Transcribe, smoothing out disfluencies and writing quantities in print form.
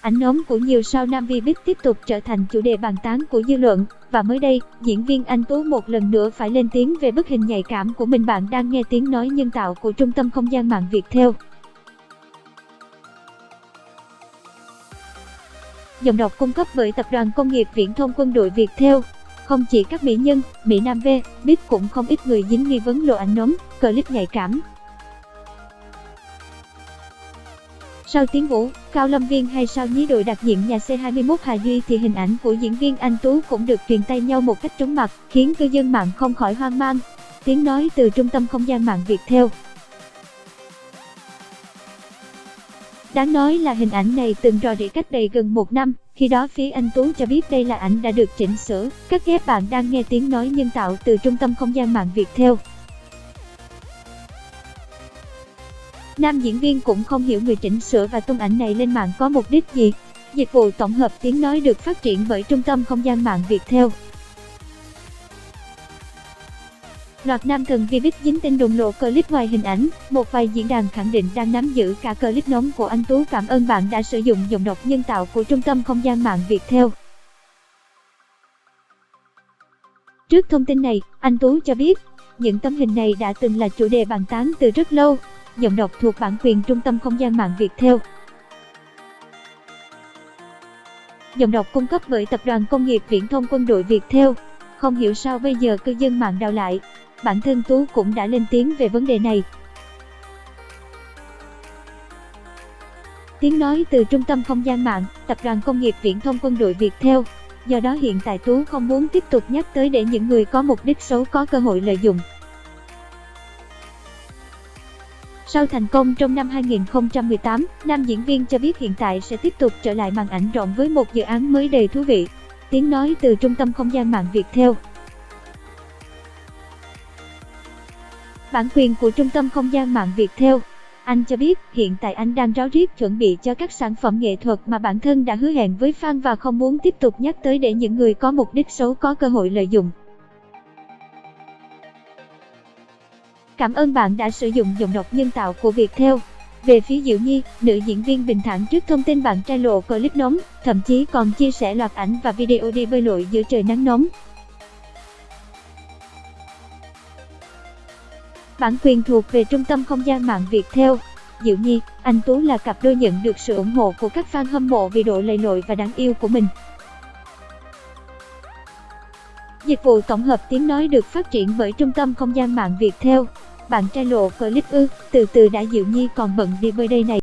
Ảnh nóng của nhiều sao nam Vbiz tiếp tục trở thành chủ đề bàn tán của dư luận. Và mới đây, diễn viên Anh Tú một lần nữa phải lên tiếng về bức hình nhạy cảm của mình. Bạn đang nghe tiếng nói nhân tạo của Trung tâm Không gian mạng Viettel. Giọng đọc cung cấp bởi Tập đoàn Công nghiệp Viễn thông Quân đội Viettel. Không chỉ các mỹ nhân, mỹ nam Vbiz cũng không ít người dính nghi vấn lộ ảnh nóng, clip nhạy cảm. Sao Tiến Vũ, Cao Lâm Viên hay sao nhí đội đặc nhiệm nhà C21 Hà Duy thì hình ảnh của diễn viên Anh Tú cũng được truyền tay nhau một cách chóng mặt, khiến cư dân mạng không khỏi hoang mang. Tiếng nói từ Trung tâm Không gian mạng Viettel. Đáng nói là hình ảnh này từng rò rỉ cách đây gần 1 năm, khi đó phía Anh Tú cho biết đây là ảnh đã được chỉnh sửa, cắt ghép. Bạn đang nghe tiếng nói nhân tạo từ Trung tâm Không gian mạng Viettel. Nam diễn viên cũng không hiểu người chỉnh sửa và tung ảnh này lên mạng có mục đích gì. Dịch vụ tổng hợp tiếng nói được phát triển bởi Trung tâm Không gian mạng Viettel. Loạt nam thần Vbiz dính tin đồn lộ clip ngoài hình ảnh. Một vài diễn đàn khẳng định đang nắm giữ cả clip nóng của Anh Tú. Cảm ơn bạn đã sử dụng giọng đọc nhân tạo của Trung tâm Không gian mạng Viettel. Trước thông tin này, Anh Tú cho biết, những tấm hình này đã từng là chủ đề bàn tán từ rất lâu. Giọng đọc thuộc bản quyền Trung tâm Không gian mạng Viettel. Giọng đọc cung cấp bởi Tập đoàn Công nghiệp Viễn thông Quân đội Viettel. Không hiểu sao bây giờ cư dân mạng đào lại. Bản thân Tú cũng đã lên tiếng về vấn đề này. Tiếng nói từ Trung tâm Không gian mạng, Tập đoàn Công nghiệp Viễn thông Quân đội Viettel. Do đó hiện tại Tú không muốn tiếp tục nhắc tới để những người có mục đích xấu có cơ hội lợi dụng. Sau thành công trong năm 2018, nam diễn viên cho biết hiện tại sẽ tiếp tục trở lại màn ảnh rộng với một dự án mới đầy thú vị. Tiếng nói từ Trung tâm Không gian mạng Viettel. Bản quyền của Trung tâm Không gian mạng Viettel. Anh cho biết hiện tại anh đang ráo riết chuẩn bị cho các sản phẩm nghệ thuật mà bản thân đã hứa hẹn với fan và không muốn tiếp tục nhắc tới để những người có mục đích xấu có cơ hội lợi dụng. Cảm ơn bạn đã sử dụng giọng đọc nhân tạo của Viettel. Về phía Diệu Nhi, nữ diễn viên bình thản trước thông tin bạn trai lộ clip nóng, thậm chí còn chia sẻ loạt ảnh và video đi bơi lội giữa trời nắng nóng. Bản quyền thuộc về Trung tâm Không gian mạng Viettel. Diệu Nhi, Anh Tú là cặp đôi nhận được sự ủng hộ của các fan hâm mộ vì độ lầy lội và đáng yêu của mình. Dịch vụ tổng hợp tiếng nói được phát triển bởi Trung tâm Không gian mạng Viettel. Bạn trai lộ clip ư, từ từ đã Diệu Nhi còn bận đi bơi đây này.